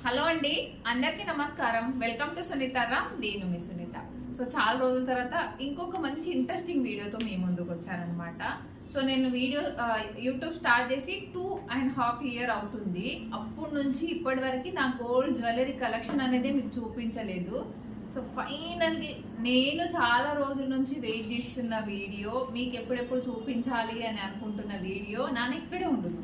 Hello అండి, అందరికీ నమస్కారం. Welcome to Sunitara. నేను మీ సునీత. సో చాలా రోజుల తర్వాత ఇంకొక మంచి ఇంట్రెస్టింగ్ వీడియోతో మీ ముందుకు వచ్చానమాట. సో నేను వీడియో యూట్యూబ్ స్టార్ట్ చేసి 2.5 years అవుతుంది. అప్పటి నుంచి ఇప్పటి వరకు నా గోల్డ్ జ్యువెలరీ కలెక్షన్ అనేది మీకు చూపించలేదు. సో ఫైనల్గా నేను చాలా రోజుల నుంచి వెయిట్ చేస్తున్న వీడియో, మీకు ఎప్పుడెప్పుడు చూపించాలి అని అనుకుంటున్న వీడియో నాన్న ఇక్కడే ఉంటుంది.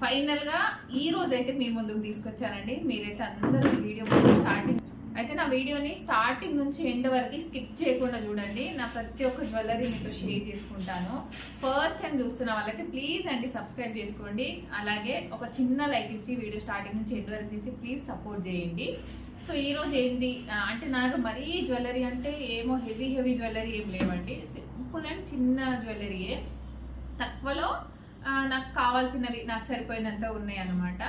ఫైనల్గా ఈ రోజు అయితే మీ ముందుకు తీసుకొచ్చానండి. మీరైతే అందరూ వీడియో స్టార్టింగ్ అయితే నా వీడియోని స్టార్టింగ్ నుంచి ఎండ్ వరకు స్కిప్ చేయకుండా చూడండి. నా ప్రతి ఒక్క జ్యువెలరీ మీతో షేర్ చేసుకుంటాను. ఫస్ట్ టైం చూస్తున్న వాళ్ళైతే ప్లీజ్ అండి సబ్స్క్రైబ్ చేసుకోండి. అలాగే ఒక చిన్న లైక్ ఇచ్చి వీడియో స్టార్టింగ్ నుంచి ఎండ్ వరకు తీసి ప్లీజ్ సపోర్ట్ చేయండి. సో ఈరోజు ఏంటి అంటే నాకు మరీ జ్యువెలరీ అంటే ఏమో హెవీ జ్యువెలరీ ఏం లేవండి. సింపుల్ అండ్ చిన్న జ్యువెలరీయే, తక్కువలో నాకు కావాల్సినవి నాకు సరిపోయినంత ఉన్నాయి అన్నమాట.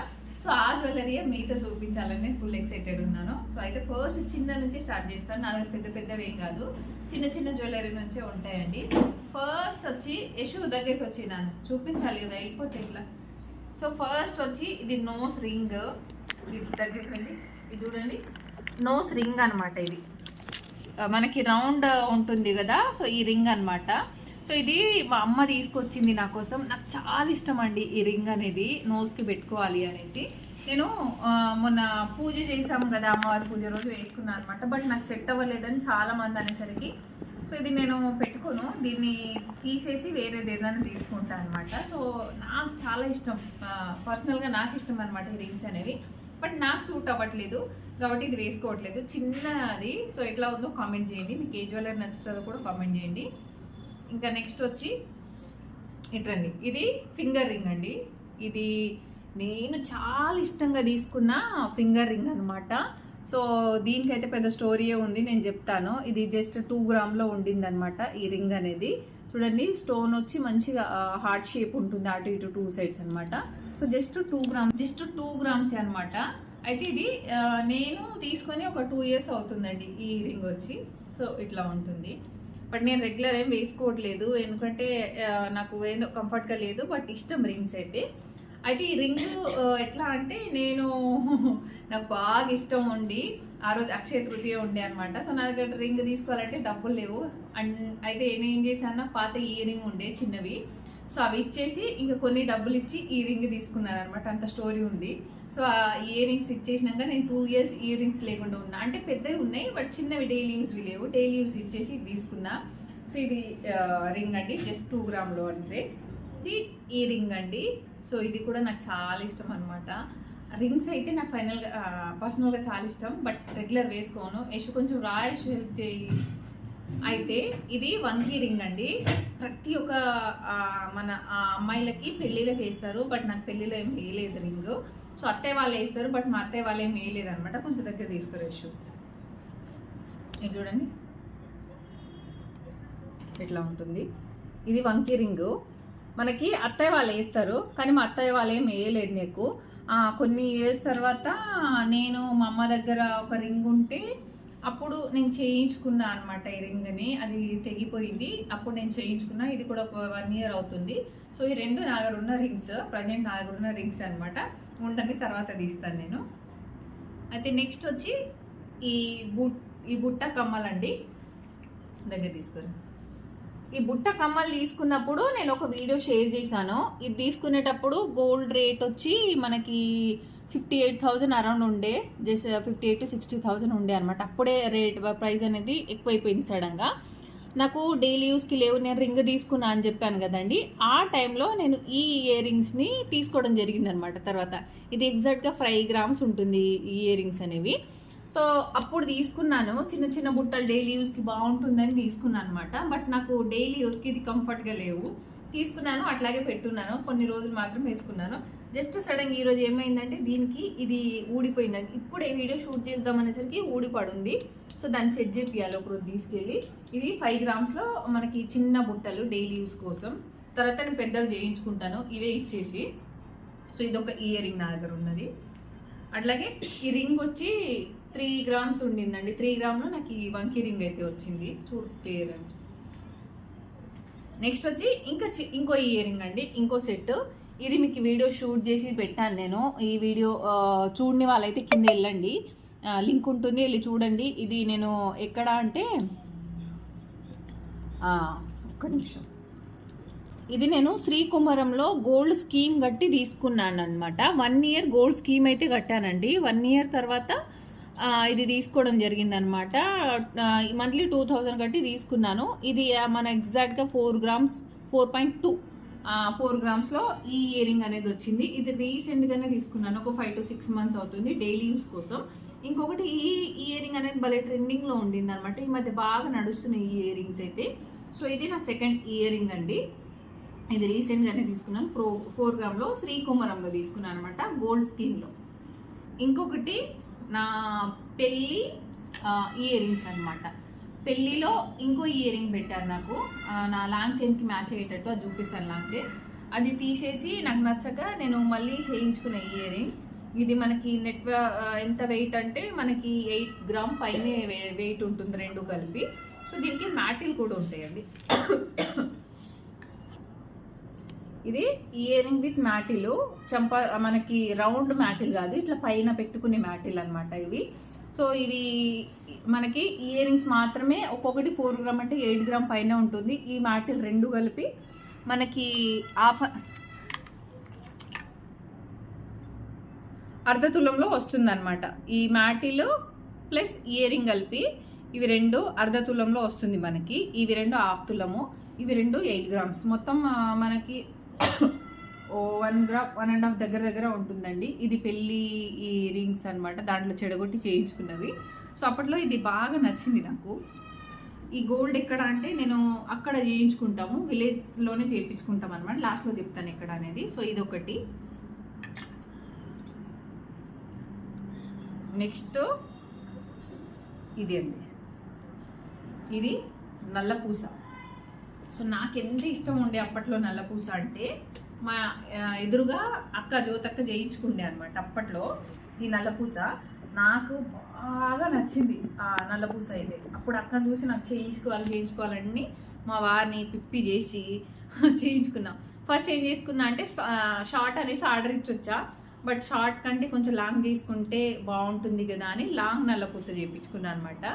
సో ఆ జ్యువెలరీ మీతో చూపించాలని ఫుల్ ఎక్సైటెడ్ ఉన్నాను. సో అయితే ఫస్ట్ చిన్న నుంచి స్టార్ట్ చేస్తాను. నా దగ్గర పెద్దవి ఏం కాదు, చిన్న జ్యువెలరీ నుంచే ఉంటాయండి. ఫస్ట్ వచ్చి యశు దగ్గరికి వచ్చినాను, చూపించాలి కదా వెళ్ళిపోతే ఇట్లా. సో ఫస్ట్ వచ్చి ఇది నోస్ రింగ్. ఇది దగ్గరికి వెళ్ళి ఇది చూడండి, నోస్ రింగ్ అనమాట. ఇది మనకి రౌండ్ ఉంటుంది కదా, సో ఈ రింగ్ అనమాట. సో ఇది మా అమ్మ తీసుకొచ్చింది నా కోసం. నాకు చాలా ఇష్టం అండి ఈ రింగ్ అనేది, నోస్కి పెట్టుకోవాలి అనేసి. నేను మొన్న పూజ చేసాము కదా, అమ్మవారి పూజ రోజు వేసుకున్నాను అనమాట. బట్ నాకు సెట్ అవ్వలేదని చాలా మంది అనేసరికి సో ఇది నేను పెట్టుకోను, దీన్ని తీసేసి వేరేది ఏదైనా తీసుకుంటాను అనమాట. సో నాకు చాలా ఇష్టం, పర్సనల్గా నాకు ఇష్టం అనమాట ఈ రింగ్స్ అనేవి. బట్ నాకు సూట్ అవ్వట్లేదు కాబట్టి ఇది వేసుకోవట్లేదు. చిన్నది. సో ఎట్లా ఉందో కామెంట్ చేయండి, మీకు ఏ జ్యువెలరీ నచ్చుతుందో కూడా కామెంట్ చేయండి. ఇంకా నెక్స్ట్ వచ్చి ఇట్రండి, ఇది ఫింగర్ రింగ్ అండి. ఇది నేను చాలా ఇష్టంగా తీసుకున్న ఫింగర్ రింగ్ అనమాట. సో దీనికైతే పెద్ద స్టోరీయే ఉంది, నేను చెప్తాను. ఇది జస్ట్ 2 grams ఉండింది అనమాట ఈ రింగ్ అనేది. చూడండి, స్టోన్ వచ్చి మంచిగా హార్ట్ షేప్ ఉంటుంది, అటు ఇటు 2 sides అనమాట. సో జస్ట్ 2 grams అనమాట. అయితే ఇది నేను తీసుకొని ఒక 2 years అవుతుందండి ఈ రింగ్ వచ్చి. సో ఇట్లా ఉంటుంది. బట్ నేను రెగ్యులర్ ఏం వేసుకోవట్లేదు, ఎందుకంటే నాకు ఏదో కంఫర్ట్గా లేదు. బట్ ఇష్టం రింగ్స్ అయితే. ఈ రింగ్ ఎట్లా అంటే నాకు బాగా ఇష్టం ఉండి ఆ రోజు అక్షయ తృతీయ ఉండే అనమాట. సో నా దగ్గర రింగ్ తీసుకోవాలంటే డబ్బులు లేవు. అండ్ అయితే నేనేం చేశాను, పాత ఇయర్ రింగ్ ఉండే చిన్నవి, సో అవి ఇచ్చేసి ఇంకా కొన్ని డబ్బులు ఇచ్చి ఈ రింగ్ తీసుకున్నాను అనమాట. అంత స్టోరీ ఉంది. సో ఆ ఇయర్ రింగ్స్ ఇచ్చేసినాక నేను 2 years ఇయర్ రింగ్స్ లేకుండా ఉన్నా. అంటే పెద్దవి ఉన్నాయి బట్ చిన్నవి డైలీ యూజ్వి లేవు. డైలీ యూజ్ ఇచ్చేసి తీసుకున్నా. సో ఇది రింగ్ అండి, జస్ట్ 2 grams అంటే. ఇది ఈ రింగ్ అండి. సో ఇది కూడా నాకు చాలా ఇష్టం అనమాట. రింగ్స్ అయితే నాకు పర్సనల్గా చాలా ఇష్టం, బట్ రెగ్యులర్ వేసుకోను. యశు కొంచెం రాయష్ హెల్ప్ చేయి. అయితే ఇది వంకీ రింగ్ అండి. ప్రతి ఒక్క మన అమ్మాయిలకి పెళ్ళిళ్ళకి వేస్తారు, బట్ నాకు పెళ్ళిలో ఏం వేయలేదు రింగ్. సో అత్తయ్య వాళ్ళు వేస్తారు, బట్ మా అత్తయ్య వాళ్ళు ఏం వేయలేదు అనమాట. కొంచెం దగ్గర తీసుకోరేషు. ఇది చూడండి ఎట్లా ఉంటుంది. ఇది వంకీ రింగు. మనకి అత్తయ్య వాళ్ళు వేస్తారు, కానీ మా అత్తయ్య వాళ్ళు ఏం వేయలేదు నీకు. కొన్ని ఇయర్స్ తర్వాత నేను మా అమ్మ దగ్గర ఒక రింగ్ ఉంటే అప్పుడు నేను చేయించుకున్నా అనమాట ఈ రింగ్ని. అది తెగిపోయింది, అప్పుడు నేను చేయించుకున్నా. ఇది కూడా ఒక 1 year అవుతుంది. సో ఈ రెండు నా దగ్గర ఉన్న రింగ్స్, ప్రజెంట్ నా దగ్గర ఉన్న రింగ్స్ అనమాట. ఉండని తర్వాత తీస్తాను నేను. అయితే నెక్స్ట్ వచ్చి ఈ బుట్ట కమ్మలండి. దగ్గర తీసుకోరు. ఈ బుట్ట కమ్మలు తీసుకున్నప్పుడు నేను ఒక వీడియో షేర్ చేశాను. ఇది తీసుకునేటప్పుడు గోల్డ్ రేట్ వచ్చి మనకి 58,000 అరౌండ్ ఉండే, జస్ట్ 58,000 to 60,000 ఉండే అనమాట. అప్పుడే ప్రైస్ అనేది ఎక్కువైపోయింది సడన్గా. నాకు డైలీ యూస్కి లేవు, నేను రింగ్ తీసుకున్నా అని చెప్పాను కదండి. ఆ టైంలో నేను ఈ ఇయర్ రింగ్స్ని తీసుకోవడం జరిగింది అనమాట. తర్వాత ఇది ఎగ్జాక్ట్గా 5 grams ఉంటుంది ఈ ఇయర్ రింగ్స్ అనేవి. సో అప్పుడు తీసుకున్నాను, చిన్న బుట్టలు డైలీ యూస్కి బాగుంటుందని తీసుకున్నాను అనమాట. బట్ నాకు డైలీ యూస్కి ఇది కంఫర్ట్గా లేవు. తీసుకున్నాను, అట్లాగే పెట్టున్నాను. కొన్ని రోజులు మాత్రం వేసుకున్నాను. జస్ట్ సడన్గా ఈరోజు ఏమైందంటే దీనికి ఇది ఊడిపోయిందండి. ఇప్పుడు ఈ వీడియో షూట్ చేద్దాం అనేసరికి ఊడిపడుంది. సో దాన్ని సెట్ చేపియాలి ఒకరోజు తీసుకెళ్ళి. ఇది 5 gramsలో మనకి చిన్న బుట్టలు డైలీ యూస్ కోసం. తర్వాత నేను పెద్దవి చేయించుకుంటాను ఇవే ఇచ్చేసి. సో ఇది ఒక ఇయర్ రింగ్ నా దగ్గర ఉన్నది. అట్లాగే ఈ రింగ్ వచ్చి 3 grams ఉండిందండి. 3 grams నాకు ఈ వంకీ రింగ్ అయితే వచ్చింది. చూడు క్లియర్ అనిపిస్తుంది. నెక్స్ట్ వచ్చి ఇంకో ఇయర్ రింగ్ అండి, ఇంకో సెట్. ఇది మీకు వీడియో షూట్ చేసి పెట్టాను నేను. ఈ వీడియో చూడని వాళ్ళైతే కింద వెళ్ళండి, లింక్ ఉంటుంది, వెళ్ళి చూడండి. ఇది నేను ఎక్కడ అంటే ఒక్క నిమిషం, ఇది నేను శ్రీకుమరంలో గోల్డ్ స్కీమ్ కట్టి తీసుకున్నాను అనమాట. 1 ఇయర్ గోల్డ్ స్కీమ్ అయితే కట్టానండి. 1 ఇయర్ తర్వాత ఇది తీసుకోవడం జరిగిందనమాట. మంత్లీ 2000 కట్టి తీసుకున్నాను. ఇది మన ఎగ్జాక్ట్గా 4 గ్రామ్స్ 4.2 4 గ్రామ్స్లో ఈ ఇయర్ రింగ్ అనేది వచ్చింది. ఇది రీసెంట్గానే తీసుకున్నాను, ఒక 5 to 6 మంత్స్ అవుతుంది డైలీ యూస్ కోసం. ఇంకొకటి ఈ ఇయర్ రింగ్ అనేది భలే ట్రెండింగ్లో ఉండింది అనమాట. ఈ మధ్య బాగా నడుస్తున్నాయి ఈ ఇయర్ రింగ్స్ అయితే. సో ఇది నా సెకండ్ ఇయర్ రింగ్ అండి. ఇది రీసెంట్గానే తీసుకున్నాను, 4 గ్రామ్లో శ్రీకుమరంలో తీసుకున్నాను అనమాట, గోల్డ్ స్కీమ్లో. ఇంకొకటి నా పెళ్ళి ఇయర్ రింగ్స్ అనమాట. పెళ్ళిలో ఇంకో ఇయర్ రింగ్ పెట్టారు నాకు, నా లాంగ్ చైన్కి మ్యాచ్ అయ్యేటట్టు, అది చూపిస్తాను లాంగ్ చైన్. అది తీసేసి నాకు నచ్చక నేను మళ్ళీ చేయించుకున్న ఇయర్ రింగ్. ఇది మనకి ఎంత వెయిట్ అంటే మనకి 8 గ్రామ్ పైనే వెయిట్ ఉంటుంది రెండు కలిపి. సో దీనికి మ్యాటిల్ కూడా ఉంటాయండి. ఇది ఇయర్ రింగ్ విత్ మ్యాటిల్, మనకి రౌండ్ మ్యాటిల్ కాదు, ఇట్లా పైన పెట్టుకునే మ్యాటిల్ అనమాట ఇవి. సో ఇవి మనకి ఇయర్ రింగ్స్ మాత్రమే, ఒక్కొక్కటి 4 గ్రామ్ అంటే 8 గ్రామ్ పైన ఉంటుంది. ఈ మ్యాటిల్ రెండు కలిపి మనకి అర్ధ తులంలో వస్తుంది అనమాట. ఈ మ్యాటిల్ ప్లస్ ఇయర్ రింగ్ కలిపి ఇవి రెండు అర్ధ తులంలో వస్తుంది మనకి. ఇవి రెండు 1/2 తులము, ఇవి రెండు 8 గ్రామ్స్. మొత్తం మనకి 1 గ్రామ్ 1.5 దగ్గర ఉంటుందండి. ఇది పెళ్ళి ఈ రింగ్స్ అనమాట, దాంట్లో చెడగొట్టి చేయించుకున్నవి. సో అప్పట్లో ఇది బాగా నచ్చింది నాకు. ఈ గోల్డ్ ఎక్కడ అంటే నేను అక్కడ చేయించుకుంటాము, విలేజ్లోనే చేయించుకుంటాం అనమాట. లాస్ట్లో చెప్తాను ఎక్కడ అనేది. సో ఇది ఒకటి. నెక్స్ట్ ఇది అండి, ఇది నల్లపూస. సో నాకు ఎంత ఇష్టం ఉండే అప్పట్లో నల్లపూస అంటే, మా ఎదురుగా అక్క జ్యోతక్క చేయించుకుండే అనమాట అప్పట్లో. ఈ నల్లపూస నాకు బాగా నచ్చింది, ఆ నల్లపూస అయితే. అప్పుడు అక్కను చూసి నాకు చేయించుకోవాలని మా వారిని పిప్పి చేసి చేయించుకున్నాం. ఫస్ట్ ఏం చేసుకున్నా అంటే షార్ట్ అనేసి ఆర్డర్ ఇచ్చి వచ్చా, బట్ షార్ట్ కంటే కొంచెం లాంగ్ తీసుకుంటే బాగుంటుంది కదా అని లాంగ్ నల్లపూస చేయించుకున్నాను అనమాట.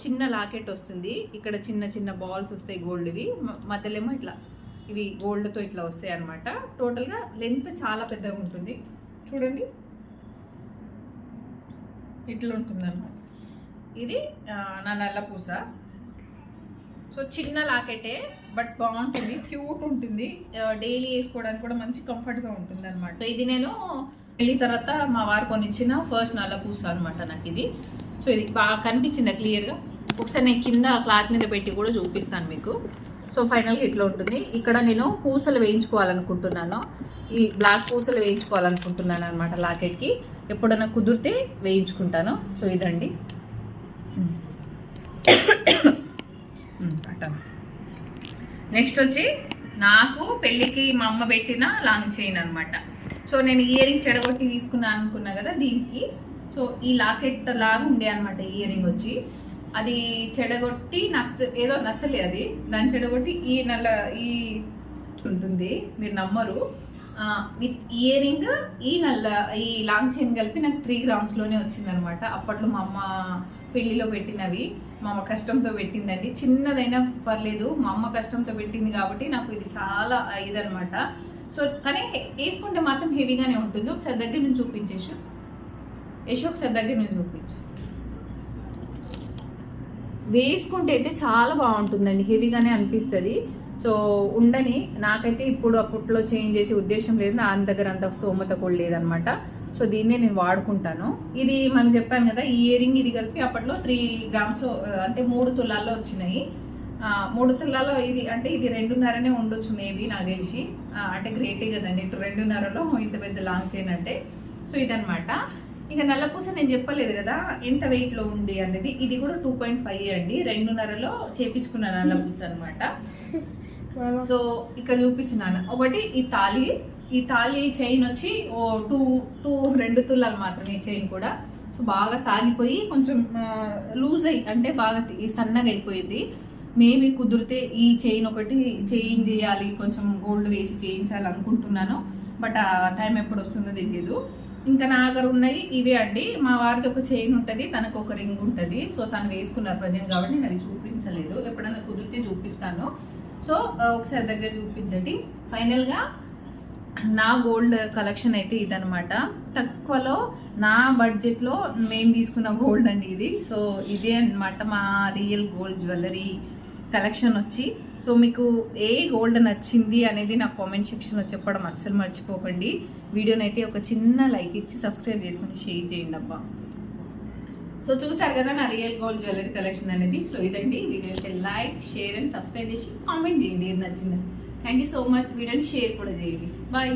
చిన్న లాకెట్ వస్తుంది, ఇక్కడ చిన్న చిన్న బాల్స్ వస్తాయి గోల్డ్వి, మధ్యలోమో ఇట్లా ఇవి గోల్డ్తో ఇట్లా వస్తాయి అనమాట. టోటల్గా లెంత్ చాలా పెద్దగా ఉంటుంది, చూడండి ఇట్లా ఉంటుంది అనమాట. ఇది నా నల్లపూస. సో చిన్న లాకెటే, బట్ బాగుంటుంది, క్యూట్ ఉంటుంది, డైలీ వేసుకోవడానికి కూడా మంచి కంఫర్ట్గా ఉంటుంది అనమాట. ఇది నేను పెళ్ళి తర్వాత మా వారు కొనిచ్చిన ఫస్ట్ నల్లపూస అనమాట నాకు ఇది. సో ఇది బాగా కనిపించిందా క్లియర్గా? ఒకసారి నేను కింద క్లాత్ మీద పెట్టి కూడా చూపిస్తాను మీకు. సో ఫైనల్గా ఇట్లా ఉంటుంది. ఇక్కడ నేను పూసలు వేయించుకోవాలనుకుంటున్నాను, ఈ బ్లాక్ పూసలు వేయించుకోవాలనుకుంటున్నాను అనమాట లాకెట్కి. ఎప్పుడైనా కుదిరితే వేయించుకుంటాను. సో ఇదండి. నెక్స్ట్ వచ్చి నాకు పెళ్ళికి మా అమ్మ పెట్టిన లాంగ్ చైన్ అనమాట. సో నేను ఇయర్ రింగ్ చెడగొట్టి తీసుకున్నాను అనుకున్నా కదా దీనికి. సో ఈ లాకెట్ లాగా ఉండే అనమాట ఇయర్ రింగ్ వచ్చి, అది చెడగొట్టి ఏదో నచ్చలే అది, దాన్ని చెడగొట్టి ఈ ఉంటుంది, మీరు నమ్మరు, విత్ ఇయర్ రింగ్ ఈ లాంగ్ చైన్ కలిపి నాకు 3 గ్రామ్స్లోనే వచ్చిందనమాట. అప్పట్లో మా అమ్మ పెళ్లిలో పెట్టినవి, మా అమ్మ కష్టంతో పెట్టిందండి. చిన్నదైనా పర్లేదు, మా అమ్మ కష్టంతో పెట్టింది కాబట్టి నాకు ఇది చాలా ఇదనమాట. సో కానీ వేసుకుంటే మాత్రం హెవీగానే ఉంటుంది. ఒకసారి దగ్గర నుంచి చూపించేసి ఒకసారి దగ్గర నుంచి చూపించు. వేసుకుంటే అయితే చాలా బాగుంటుందండి, హెవీగానే అనిపిస్తుంది. సో ఉండని నాకైతే ఇప్పుడు అప్పట్లో చేంజ్ చేసే ఉద్దేశం లేదు, నా దగ్గర అంత స్తోమత కూడా లేదనమాట. సో దీన్నే నేను వాడుకుంటాను. ఇది మనం చెప్పాను కదా ఇయర్ రింగ్, ఇది కలిపి అప్పట్లో 3 గ్రామ్స్లో అంటే 3 తులాల్లో వచ్చినాయి. 3 తులాల్లో ఇది అంటే ఇది 2.5 ఉండొచ్చు మేబీ నాకు తెలిసి. అంటే గ్రేటే కదండి, ఇటు 2.5లో ఇంత పెద్ద లాంగ్ చైన్ అంటే. సో ఇదనమాట. ఇక నల్లపూస నేను చెప్పలేదు కదా ఎంత వెయిట్లో ఉంది అనేది, ఇది కూడా 2.5 అండి, 2.5లో చేపించుకున్న నల్లపూస అనమాట. సో ఇక్కడ చూపిస్తున్నాను. ఒకటి ఈ తాళి చైన్ వచ్చి 2 తులాలు మాత్రమే ఈ చైన్ కూడా. సో బాగా సాగిపోయి కొంచెం లూజ్ అయ్యి అంటే బాగా సన్నగా అయిపోయింది. మేబీ కుదిరితే ఈ చైన్ ఒకటి చేంజ్ చేయాలి, కొంచెం గోల్డ్ వేసి చేయించాలి అనుకుంటున్నాను. బట్ ఆ టైం ఎప్పుడు వస్తుందో తెలియదు. ఇంకా నా దగ్గర ఉన్నాయి ఇవే అండి. మా వారిది ఒక చైన్ ఉంటుంది, తనకు ఒక రింగ్ ఉంటుంది. సో తను వేసుకున్నారు ప్రజెంట్ కాబట్టి నేను అవి చూపించలేదు, ఎప్పుడైనా కుదిరితే చూపిస్తాను. సో ఒకసారి దగ్గర చూపించండి. ఫైనల్గా నా గోల్డ్ కలెక్షన్ అయితే ఇదనమాట. తక్కువలో నా బడ్జెట్లో మేము తీసుకున్న గోల్డ్ అండి ఇది. సో ఇదే అనమాట మా రియల్ గోల్డ్ జ్యువెలరీ కలెక్షన్ వచ్చి. సో మీకు ఏ గోల్డ్ నచ్చింది అనేది నాకు కామెంట్ సెక్షన్లో చెప్పడం అస్సలు మర్చిపోకండి. వీడియోని అయితే ఒక చిన్న లైక్ ఇచ్చి సబ్స్క్రైబ్ చేసుకుని షేర్ చేయండి అబ్బా. సో చూసారు కదా నా రియల్ గోల్డ్ జ్యువెలరీ కలెక్షన్ అనేది. సో ఇదండి వీడియో అయితే లైక్ షేర్ అండ్ సబ్స్క్రైబ్ చేసి కామెంట్ చేయండి ఏది నచ్చిందని. Thank you so much. వీడియోని షేర్ కూడా చేయండి. బాయ్.